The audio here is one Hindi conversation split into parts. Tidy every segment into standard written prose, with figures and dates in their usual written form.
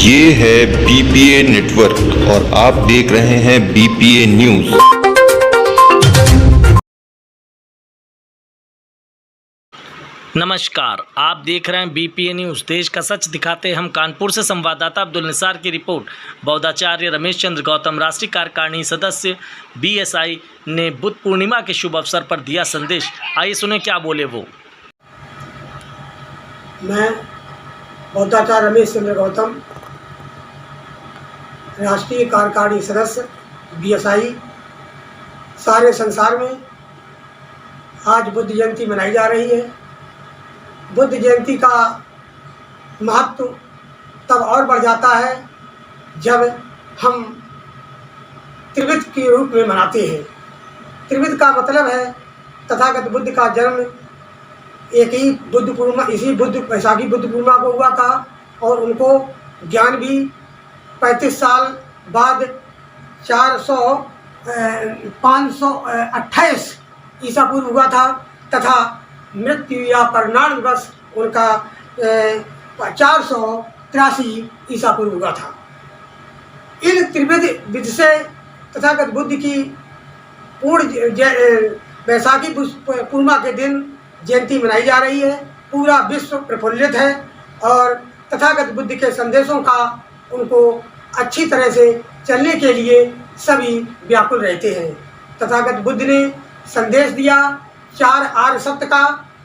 ये है बीपीए नेटवर्क और आप देख रहे हैं बीपीए न्यूज। नमस्कार, आप देख रहे हैं बीपीए न्यूज़। देश का सच दिखाते हैं हम। कानपुर से संवाददाता अब्दुल निसार की रिपोर्ट। बौद्धाचार्य रमेश चंद्र गौतम राष्ट्रीय कार्यकारिणी सदस्य बीएसआई ने बुद्ध पूर्णिमा के शुभ अवसर पर दिया संदेश। आइए सुने क्या बोले वो। मैं बौद्धाचार्य रमेश चंद्र गौतम राष्ट्रीय कार्यकारिणी सदस्य बीएसआई। सारे संसार में आज बुद्ध जयंती मनाई जा रही है। बुद्ध जयंती का महत्व तब और बढ़ जाता है जब हम त्रिविध के रूप में मनाते हैं। त्रिविध का मतलब है तथागत बुद्ध का जन्म एक ही बुद्ध पूर्णिमा, इसी वैशाखी बुद्ध पूर्णिमा को हुआ था और उनको ज्ञान भी 35 साल बाद 528 ईसा पूर्व हुआ था तथा मृत्यु या परिणाम दिवस उनका 483 ईसा पूर्व हुआ था। इन त्रिविध विधि से तथागत बुद्ध की पूर्ण वैशाखी पूर्णिमा के दिन जयंती मनाई जा रही है। पूरा विश्व प्रफुल्लित है और तथागत बुद्ध के संदेशों का उनको अच्छी तरह से चलने के लिए सभी व्याकुल रहते हैं। तथागत बुद्ध ने संदेश दिया 4 आर्य सत्य का।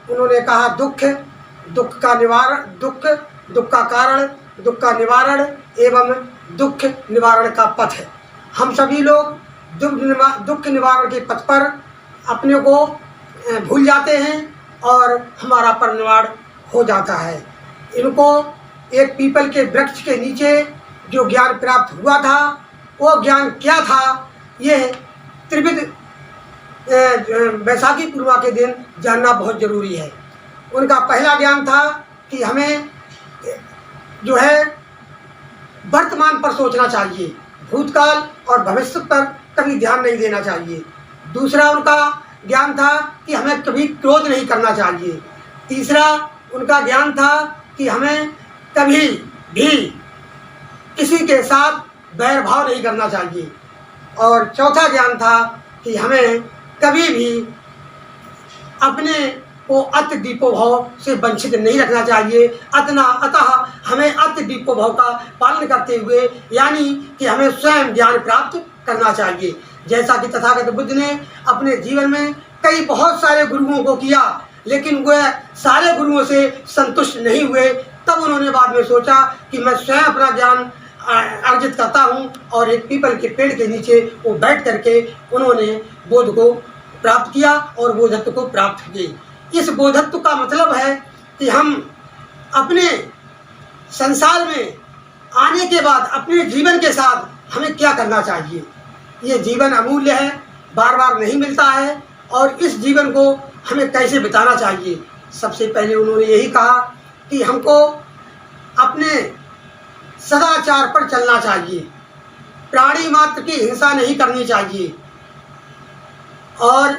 उन्होंने कहा दुख का निवारण, दुख का कारण, दुख का निवारण एवं दुख निवारण का पथ है। हम सभी लोग दुख निवारण के पथ पर अपने को भूल जाते हैं और हमारा परिनिर्वाण हो जाता है। इनको एक पीपल के वृक्ष के नीचे जो ज्ञान प्राप्त हुआ था वो ज्ञान क्या था, ये त्रिविध वैशाखी पूर्णिमा के दिन जानना बहुत ज़रूरी है। उनका पहला ज्ञान था कि हमें जो है वर्तमान पर सोचना चाहिए, भूतकाल और भविष्य पर कभी ध्यान नहीं देना चाहिए। दूसरा उनका ज्ञान था कि हमें कभी क्रोध नहीं करना चाहिए। तीसरा उनका ज्ञान था कि हमें कभी भी किसी के साथ बैर भाव नहीं करना चाहिए। और चौथा ज्ञान था कि हमें कभी भी अपने को अति दीपोभाव से वंचित नहीं रखना चाहिए। अतः हमें अति दीपोभाव का पालन करते हुए यानी कि हमें स्वयं ज्ञान प्राप्त करना चाहिए। जैसा कि तथागत बुद्ध ने अपने जीवन में बहुत सारे गुरुओं को किया, लेकिन वह सारे गुरुओं से संतुष्ट नहीं हुए। तब उन्होंने बाद में सोचा कि मैं स्वयं अपना ज्ञान अर्जित करता हूँ और एक पीपल के पेड़ के नीचे वो बैठ करके उन्होंने बोध को प्राप्त किया और बोधत्व को प्राप्त किए। इस बोधत्व का मतलब है कि हम अपने संसार में आने के बाद अपने जीवन के साथ हमें क्या करना चाहिए। ये जीवन अमूल्य है, बार बार नहीं मिलता है और इस जीवन को हमें कैसे बिताना चाहिए। सबसे पहले उन्होंने यही कहा कि हमको अपने सदाचार पर चलना चाहिए, प्राणी मात्र की हिंसा नहीं करनी चाहिए और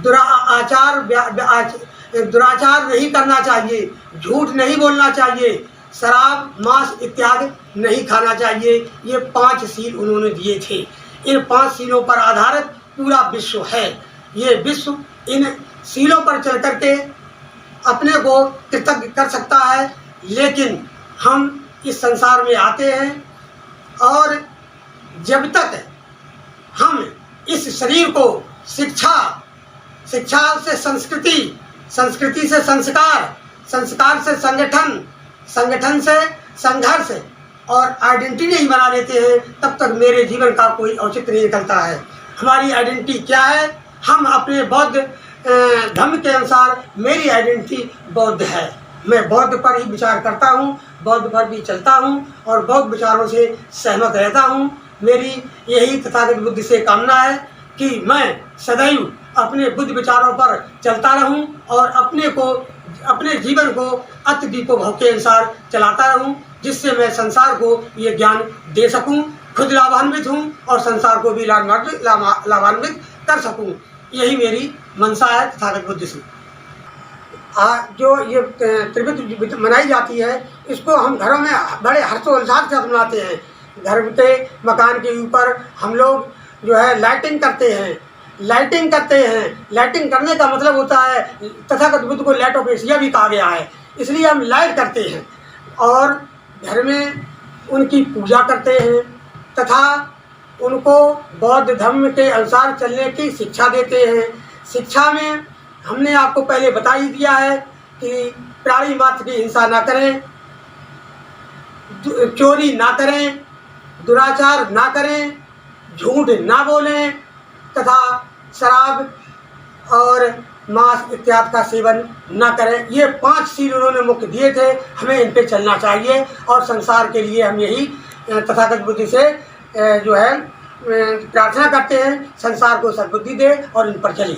दुराचार नहीं करना चाहिए, झूठ नहीं बोलना चाहिए, शराब मांस इत्यादि नहीं खाना चाहिए। ये 5 सील उन्होंने दिए थे। इन 5 सीलों पर आधारित पूरा विश्व है। ये विश्व इन सीलों पर चल करके अपने को कृतज्ञ कर सकता है। लेकिन हम इस संसार में आते हैं और जब तक हम इस शरीर को शिक्षा से संस्कृति, संस्कृति से संस्कार, संस्कार से संगठन, संगठन से संघर्ष और आइडेंटिटी नहीं बना लेते हैं, तब तक मेरे जीवन का कोई औचित्य नहीं निकलता है। हमारी आइडेंटिटी क्या है? हम अपने बौद्ध धर्म के अनुसार मेरी आइडेंटिटी बौद्ध है। मैं बौद्ध पर ही विचार करता हूँ, बौद्ध पर भी चलता हूँ और बौद्ध विचारों से सहमत रहता हूँ। मेरी यही तथागत बुद्ध से कामना है कि मैं सदैव अपने बुद्ध विचारों पर चलता रहूं और अपने जीवन को अति दीपोभाव के अनुसार चलाता रहूं, जिससे मैं संसार को ये ज्ञान दे सकूं, खुद लाभान्वित हूं और संसार को भी लाभान्वित कर सकूं। यही मेरी मंशा है तथागत बुद्ध से। जो ये त्रिविध मनाई जाती है, इसको हम घरों में बड़े हर्षोल्लास के साथ मनाते हैं। घर के मकान के ऊपर हम लोग जो है लाइटिंग करते हैं। लाइटिंग करने का मतलब होता है, तथागत बुद्ध को लाइट ऑफ एशिया भी कहा गया है, इसलिए हम लाइट करते हैं और घर में उनकी पूजा करते हैं तथा उनको बौद्ध धर्म के अनुसार चलने की शिक्षा देते हैं। शिक्षा में हमने आपको पहले बता ही दिया है कि प्राणी मात्र की हिंसा ना करें, चोरी ना करें, दुराचार ना करें, झूठ ना बोलें तथा शराब और मांस इत्यादि का सेवन न करें। ये 5 सील उन्होंने मुख्य दिए थे, हमें इन पे चलना चाहिए और संसार के लिए हम यही तथागत बुद्धि से जो है प्रार्थना करते हैं, संसार को सद्बुद्धि दे और इन पर चले।